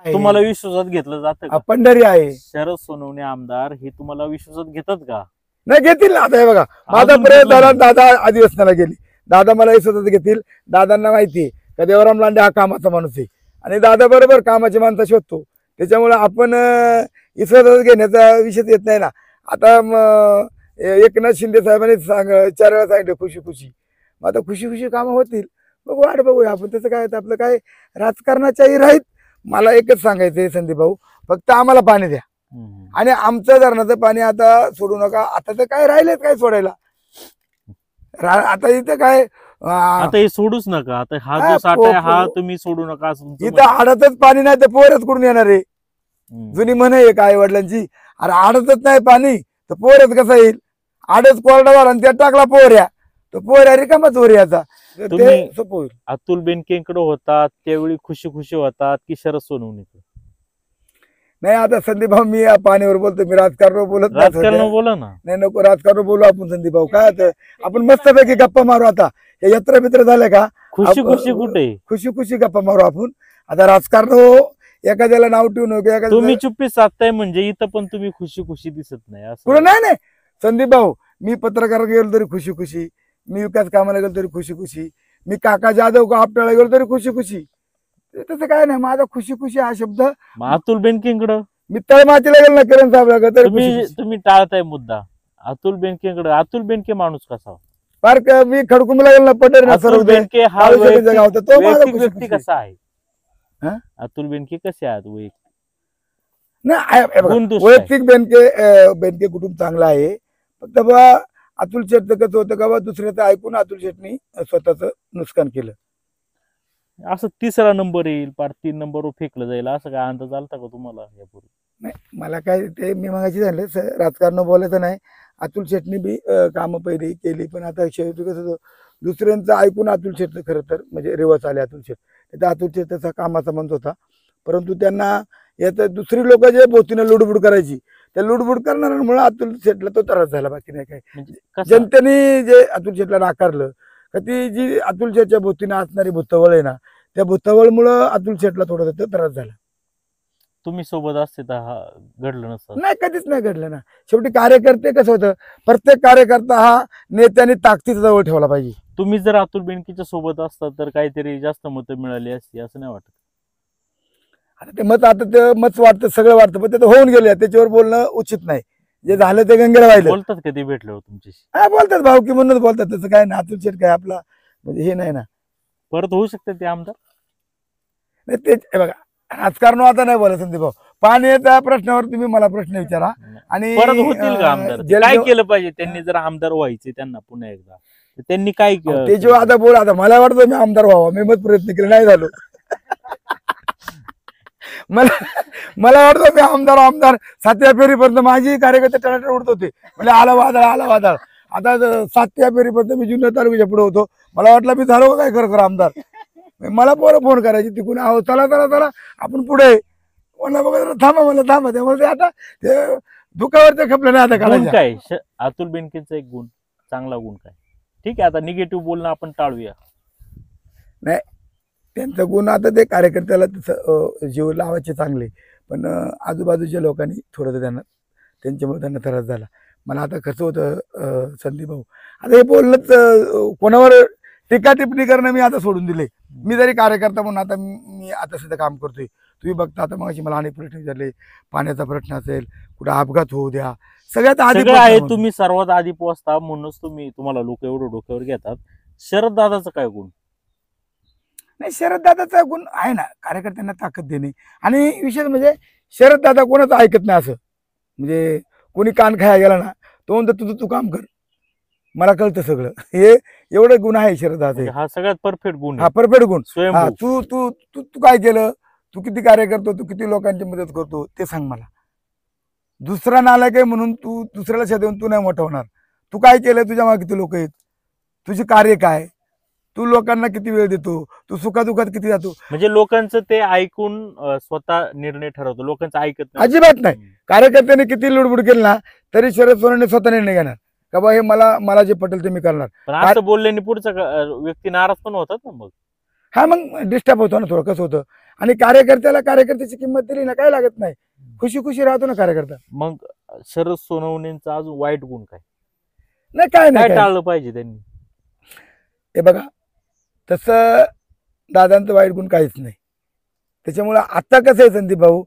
तुम्हाला विश्वासात घेतलं जातं का? पंढरी आहे. शरद सोनवणे आमदार हे तुम्हाला विश्वासात घेतात का? नाही घेतील ना. आता हे बघा माझा अजून प्रयत्न घेतलं झाला, नाही. दादा अधिवेशनाला गेली, दादा मला विश्वासात घेतील. दादांना माहिती आहे का देवराम लांडे हा कामाचा माणूस आहे आणि दादा बरोबर कामाची माणसं शोधतो. त्याच्यामुळे आपण विश्वासात घेण्याचा विषय येत नाही ना. आता एकनाथ शिंदे साहेबांनी 4 वेळा सांगितलं खुशी खुशी. मग आता खुशी खुशी कामं होतील. बघू वाट बघूया आपण. त्याचं काय आपलं काय राजकारणाच्याही राहीत. मला एकच सांगायचं आहे संदीप भाऊ, फक्त आम्हाला पाणी द्या आणि आमचं धरणाचं पाणी आता सोडू नका. आता तर काय राहिलेत काय सोडायला. आता इथं काय आता हे सोडूच नका. आता हा जो साठा आहे हा तुम्ही सोडू नका असं तुमचं इथं आडतच पाणी नाही तर पोरच कुठून येणार आहे. म्हणणं. जुनी म्हण आहे काय वडिलांची. अरे आडतच नाही पाणी तर पोरच कसा येईल. आडच कोरडा झाला आणि त्यात टाकला पोहऱ्या तर पोहऱ्या रिकामाच याचा. तुम्ही ते सोपं होईल. अतुल बेनकेंकडे होतात त्यावेळी खुशी खुशी होतात की शरद सोनवणे? नाही आता संदीप भाऊ मी या पाण्यावर बोलतो. मी राजकारणावर बोलत नाही राजकारण सध्या. बोला ना. नाही नको राजकारण बोलू आपण संदीप भाऊ. काय आता आपण मस्तपैकी गप्पा मारू. आता हे यात्रा बित्र झाल्या का खुशी खुशी कुठे? खुशी खुशी गप्पा मारू आपण. आता राजकारण एखाद्याला नाव ठेवू नको. तुम्ही चुप्पी साधताय म्हणजे इथं पण तुम्ही खुशी खुशी दिसत नाही असं. पुढे नाही नाही संदीप भाऊ, मी पत्रकार गेलो तरी खुशी खुशी, मी विकास कामाला गेलो तरी खुशी खुशी, मी काका जाधव आपटाळा गेलो तरी खुशी खुशी. तसं काय नाही. माझा खुशी खुशी हा शब्द मग अतुल बेनकेंकडं मी तळमातीला गेलो ना किरण साहेब तरी तुम्ही तुम्ही टाळताय मुद्दा. अतुल बेनकेंकडे अतुल बेनके माणूस कसा? फार मी खडकुंबला गेलो ना पटेल अतुल बेनके हा जगा होता तो माझा वैयक्तिक खुशी व्यक्ती खुशी. कसा आहे? हा? अतुल बेनके कसे आहेत वैयक्तिक? नाही हे बघा, गुण दोष वैयक्तिक बेनके कुटुंब चांगला आहे. फक्त बा अतुल शेठ कसं होतं का बा दुसऱ्याचं ऐकून अतुल शेठनी स्वतःच नुकसान केलं. असं तिसरा नंबर येईल पार 3 नंबरवर फेकलं जाईल असं काय अंदाज आलता का तुम्हाला यापूर्वी? नाही मला काय ते मी मगाशी झाले राजकारण बोलायचं नाही. अतुल शेठनी बी कामं पहिली केली पण आता शेवटी कसं होतं, दुसऱ्यांचं ऐकून अतुल शेठचं खरं तर म्हणजे रिवर्स आले अतुल शेठ. तर अतुल शेठ त्याचा कामाचा म्हणत होता परंतु त्यांना यात दुसरी लोक जे बोतीनं लुडबुड करायची त्या लुडबुड करणाऱ्यांमुळे अतुल शेठला तो त्रास झाला. बाकी नाही काय. म्हणजे कसं? जनतेने जे अतुल शेठला नाकारलं का ती जी अतुल शेठच्या भोवतीनं असणारी भुतवळ आहे ना त्या भुतवळमुळं अतुल शेठला थोडासा त्रास झाला. तुम्ही सोबत असते तर हा घडलं नसतं. नाही कधीच नाही घडलं ना. शेवटी कार्यकर्ते कसं होतं, प्रत्येक कार्यकर्ता हा नेत्याने ताकदीचा जवळ ठेवला पाहिजे. तुम्ही जर अतुल बेनकेच्या सोबत असता तर काहीतरी जास्त मतं मिळाली असती असं नाही वाटत? आता ते मत आता ते मत वाटतं सगळं वाटतं पण ते तर होऊन गेले त्याच्यावर बोलणं उचित नाही. जे झालं ते गंगेला वाहिलं. बोलतात कधी भेटल्यावर तुमच्याशी? हा बोलतात भाऊ की म्हणूनच बोलतात. त्याचं काय ना अतुल शेठ काय आपला म्हणजे हे नाही ना. परत होऊ शकते ते आमदार? नाही तेच हे बघा राजकारण आता नाही बोला संदीप भाऊ. पाण्याच्या प्रश्नावर तुम्ही मला प्रश्न विचारा. आणि परत होतील का आमदार? काय केलं पाहिजे त्यांनी जर आमदार व्हायचे त्यांना पुन्हा एकदा तर त्यांनी काय ते जेव्हा आता बोला आता मला वाटतं मी आमदार व्हावा. मी मत प्रयत्न केले नाही झालो. मला वाटतं मी आमदार 7व्या फेरीपर्यंत माझी कार्यकर्ते टनाटन उडत होते. म्हणजे आला वादळ. आता 7व्या फेरीपर्यंत मी जुन्नर तालुक्याच्या पुढे होतो. मला वाटलं मी झालो काय खरं आमदार. मला पोरं फोन करायची तिकून आहो चला आपण पुढे मला बघा थांबा त्यामुळे ते आता ते दुखावरचं खपलं नाही आता गुण काढायचं. काय अतुल बेनकेचा एक गुण चांगला गुण काय? ठीक आहे आता निगेटिव्ह बोलणं आपण टाळूया. नाही त्यांचा गुण आता ते कार्यकर्त्याला जीव लावायचे चांगले पण आजूबाजूच्या लोकांनी थोडंसं त्यांच्यामुळे त्यांना त्रास झाला. मला आता कसं होतं संदीप भाऊ आता हे बोलणंच कोणावर टीका टिप्पणी करणं मी आता सोडून दिले. मी जरी कार्यकर्ता म्हणून आता मी आता सुद्धा काम करतोय. तुम्ही बघता आता मग मला अनेक प्रश्न विचारले. पाण्याचा प्रश्न असेल कुठं अपघात होऊ द्या सगळ्यात आधी सगळं आहे. तुम्ही सर्वात आधी पोहोचता म्हणूनच तुम्हाला लोक एवढं डोक्यावर घेतात. शरद दादाचं काय गुण? नाही शरद दादाचा गुण आहे ना कार्यकर्त्यांना ताकद देणे आणि विशेष म्हणजे शरद दादा कोणाचं ऐकत नाही. असं म्हणजे कोणी कान खाया गेला ना तो म्हणतो तुझं तू काम कर मला कळतं सगळं. हे एवढं गुण आहे शरद दादा. हा सगळ्यात परफेक्ट गुण. हा परफेक्ट गुण. हा स्वयंभू. तू तू तू तू काय केलं, तू किती कार्य करतो, तू किती लोकांची मदत करतो ते सांग मला. दुसरा नालायक आहे म्हणून तू दुसऱ्याला शेत देऊन तू नाही मोठा होणार. तू काय केलं, तुझ्या मागे किती लोक आहेत, तुझे कार्य काय, तू लोकांना किती वेळ देतो, तू सुखादुखात किती जातो. म्हणजे लोकांचं ते ऐकून स्वतः निर्णय ठरवतो. लोकांचं ऐकत नाही अजिबात नाही. कार्यकर्त्यांनी किती लुडबुड केली ना तरी शरद सोनवणे स्वतः निर्णय घेणार का बा हे मला जे पटेल ते मी करणार. पण असं बोलल्याने पुढचा व्यक्ती नाराज पण होतात ना मग. हा मग डिस्टर्ब होतो ना थोडं. कसं होतं आणि कार्यकर्त्याला कार्यकर्त्याची किंमत दिली ना काय लागत नाही, खुशी खुशी राहतो ना कार्यकर्ता. मग शरद सोनवणेंचा अजून वाईट गुण काय नाही काय काय नाही काय. टाळलं पाहिजे त्यांनी? हे बघा तसं दादांचं वाईट गुण काहीच नाही. त्याच्यामुळं आता कसं आहे संदीप भाऊ,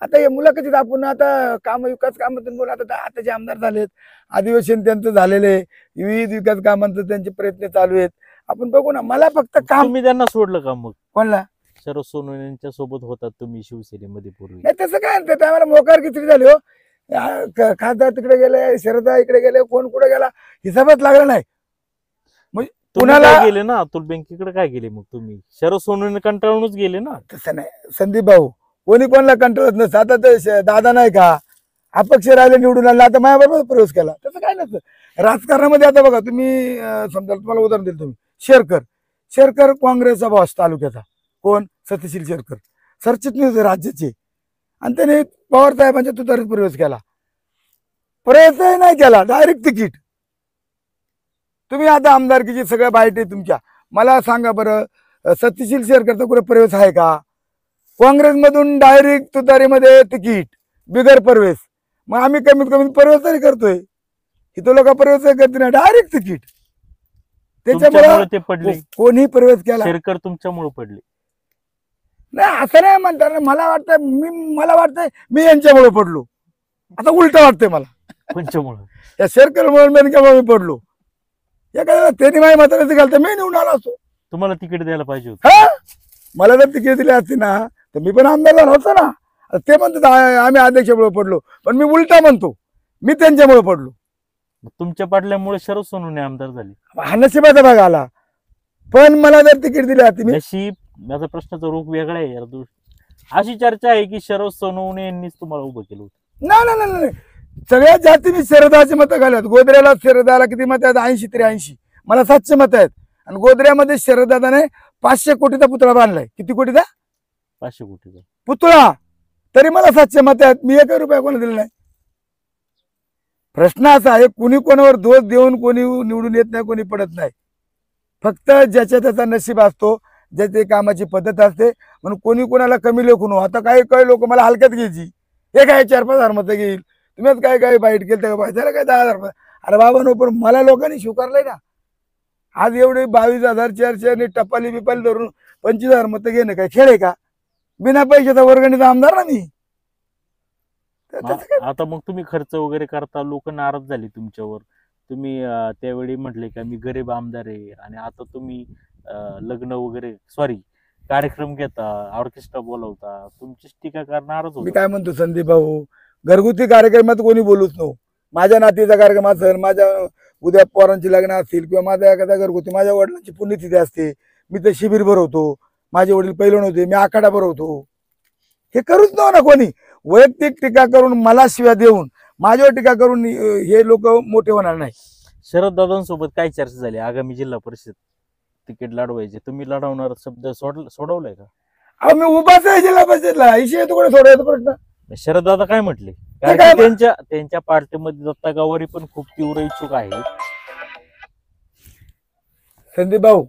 आता या मुलाखतीत आपण आता काम विकास कामातून बोल, आता जे आमदार झालेत, अधिवेशन त्यांचं झालेलं आहे, विविध विकास कामांचं त्यांचे प्रयत्न चालू आहेत, आपण बघू ना. मला फक्त काम. तुम्ही त्यांना सोडलं का मग? कोणला? शरद सोनवणेंच्या सोबत होतात तुम्ही शिवसेनेमध्ये पूर्वी. नाही तसं काय नाही, आम्हाला मोकार किती झाली हो. खासदार तिकडे गेले, शरदा इकडे गेले, कोण कुठे गेला हिसाबच लागला नाही. तुम्ही कुणाला काय गेले ना अतुल बँकेकडे काय गेले मग तुम्ही? शरद सोनवणे कंटाळूनच गेले ना. तसं नाही संदीप भाऊ, कोणी कोणाला कंट्रोलत नसतं. आता तर दादा नाही का अपक्ष राहिले निवडून आले, आता माझ्याबरोबर प्रवेश केला, तसं काय नसतं राजकारणामध्ये. आता बघा तुम्ही समजा तुम्हाला उदाहरण दिलं, तुम्ही शेरकर काँग्रेसचा बॉस तालुक्याचा, कोण? सत्यशील शेरकर सरचिटणीस राज्याचे, आणि त्याने पवार साहेबांच्या तुतारीत प्रवेश केला. प्रयत्नही नाही केला, डायरेक्ट तिकीट. तुम्ही आता आमदारकीची सगळ्या बाईट आहे तुमच्या, मला सांगा बरं सत्यशील शेरकरचा कुठे प्रवेश आहे का? काँग्रेसमधून डायरेक्ट तुतारीमध्ये तिकीट बिगर प्रवेश. मग आम्ही कमीत कमी प्रवेश तरी करतोय, इथं लोक प्रवेश करते ना, डायरेक्ट तिकीट. त्याच्यामुळे ते पडले. कोणी प्रवेश केला शेरकर तुमच्यामुळे पडले. नाही असं नाही म्हणतात ना. मला वाटतंय मी यांच्यामुळे पडलो. आता उलट वाटतंय मला, पंचमुळे या शेरकरमुळे मी पडलो. एखाद्या त्यांनी माझ्या मताने घालतं मी निवडून आलो असतो. तुम्हाला तिकीट द्यायला पाहिजे होतं. हा, मला जर तिकीट दिली असती ना तर मी पण आमदार झालो होतो ना. ते म्हणतात आम्ही अध्यक्षामुळे पडलो, पण मी उलटा म्हणतो मी त्यांच्यामुळे पडलो. तुमच्या पडल्यामुळे शरद सोनवणे आमदार झाले. हा नशिबाचा भाग आला, पण मला जर तिकीट दिली असती मी. नशीब, माझा प्रश्नाचा रूप वेगळा आहे यार. अशी चर्चा आहे की शरद सोनवणे यांनीच तुम्हाला उभं केलं होतं. नाही, सगळ्यात जास्त मी शरदाची मतं घालत. गोदऱ्याला शरदाला किती मत आहेत? 80-83. मला 700 मत आहेत. आणि गोदऱ्यामध्ये शरदाने 500 कोटीचा पुतळा बांधलाय. किती कोटीचा? 500 कोटीचा पुतळा. तरी मला 700 मत आहेत. मी 1 रुपया कोणा दिला नाही. प्रश्न असा आहे, कुणी कोणावर दोष देऊन कोणी निवडून येत नाही, कोणी पडत नाही. फक्त ज्याच्या त्याचा नशीब असतो, ज्याची कामाची पद्धत असते. म्हणून कोणी कोणाला कमी लेखून. आता काही लोक मला हलक्यात घ्यायची, हे काय 4-5 हजार मतं घेईल, तुम्हीच काय बाईट केलं का, त्याला काय 10,000. अरे बाबा नो, पण मला लोकांनी स्वीकारलंय ना. आज एवढे 22,000 400 टपाली बिपाली धरून 25,000 मतं घेणं काय खेळ आहे का? बिना पैशाचा वर्गणीचा आमदार ना मी. आता मग तुम्ही खर्च वगैरे करता, लोक नाराज झाली तुमच्यावर. तुम्ही त्यावेळी म्हटले का मी गरीब आमदार आहे, आणि आता तुम्ही लग्न वगैरे कार्यक्रम घेता, ऑर्केस्ट्रा बोलवता, तुमची टीका करणार. मी काय म्हणतो संदीप भाऊ, घरगुती कार्यक्रमात कोणी बोलूच नको. माझ्या नातीचा कार्यक्रम असेल, माझ्या उद्या पोरांची लग्न असतील, किंवा माझ्या एखादा घरगुती, माझ्या वडिलांची पुण्यतिथी असते, मी तर शिबिर भरवतो. माझे वडील पैलवान होते, मी आखाडा भरवतो. हे करूच ना कोणी. वैयक्तिक टीका करून, मला शिव्या देऊन, माझ्यावर टीका करून हे लोक मोठे होणार नाही. शरद दादांसोबत काय चर्चा झाली आगामी जिल्हा परिषद तिकीट लढवायचे? तुम्ही लढवणार शब्द सोडवलाय का? अहो मी उभाच आहे जिल्हा परिषदला, इशे कुठे सोडवायचा प्रश्न. शरद दादा काय म्हटले? त्यांच्या पार्टीमध्ये दत्ता गावारी पण खूप तीव्र इच्छुक आहे. संदीप भाऊ,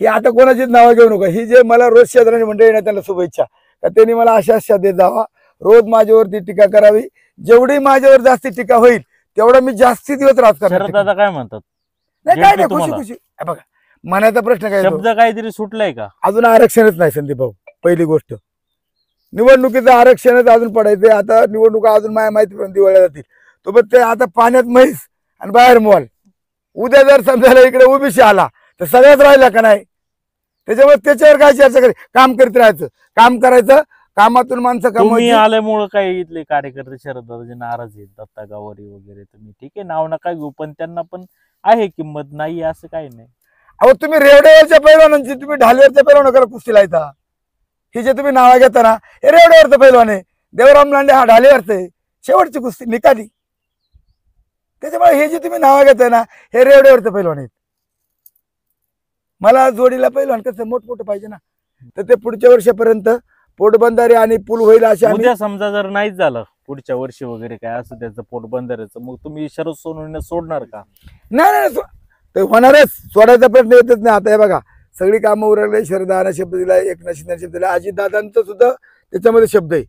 ही आता कोणाचीच नावं घेऊ नका. ही जे मला रोज शेजारी मंडळी ना, त्यांना शुभेच्छा का त्यांनी मला आशा देत जावा, रोज माझ्यावरती टीका करावी. जेवढी माझ्यावर जास्ती टीका होईल तेवढा मी जास्ती दिवस राजकारण. शरद दादा काय म्हणतात? नाही काय नाही, खुशी खुशी. बघा मनाचा प्रश्न काय, शब्द काहीतरी सुटलाय का? अजून आरक्षणच नाही संदीप भाऊ. पहिली गोष्ट, निवडणुकीचं आरक्षणच अजून पडायचंय. आता निवडणुका अजून माझ्या माहितीपर्यंत दिवाळ्या जातील. तो पण ते आता पाण्यात म्हैस आणि बाहेर मॉल. उद्या जर समजायला इकडे ओबीसी आला तर सगळ्याच राहिला का नाही? त्याच्यामुळे त्याच्यावर काय चर्चा करायची? काम करीत राहायचं, काम करायचं, कामातून माणसं तुम्ही आल्यामुळे काही इथले कार्यकर्ते शरद दादाजी नाराज आहेत, दत्ता गावारी वगैरे. तुम्ही ठीक आहे नाव नका घेऊ, पण त्यांना पण आहे किंमत, नाही असं काही नाही. अहो तुम्ही रेवड्यावरच्या पैलवानांची, तुम्ही ढालीवरच्या पैलवानाला कुस्ती लायता. हे जे तुम्ही नाव घेता ना, हे रेवड्यावरचं पैलवान आहे. देवराम लांडे हा ढालीवरचं आहे, शेवटची कुस्ती निकाली. त्याच्यामुळे हे जे तुम्ही नाव घेताय ना, हे रेवड्यावरचं पैलवान आहेत. मला जोडीला पैलवान कसं मोठमोठं पाहिजे ना, तर ते पुढच्या वर्षापर्यंत पोटबंधारे आणि पूल होईल अशा. उद्या समजा जर नाहीच झालं पुढच्या वर्षी वगैरे काय असं त्याचं पोटबंधाऱ्याचं, मग तुम्ही शरद सोनवणे सोडणार का? नाही ते होणारच, सोडायचा प्रश्न येतच नाही. आता हे बघा, सगळी कामं उरकले. शरदाना शब्द दिला, एकनाथ शिंदे शब्द दिला, अजितदादांचं सुद्धा त्याच्यामध्ये शब्द आहे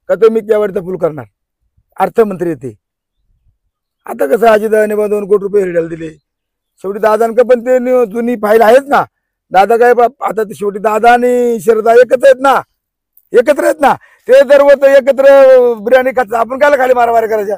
का तो मी त्यावरचा फुल करणार. अर्थमंत्री येते. आता कसं अजितदादाने 2 कोटी रुपये हिरड्याला दिले. शेवटी दादांक पण ते जुनी फाईल आहेच ना. दादा काय आता ते शेवटी दादा आणि शरदा एकत्र आहेत ना, एकत्र आहेत ना. ते जर होतं एकत्र बिर्याणी खात आपण काय खाली मारामारी करायच्या.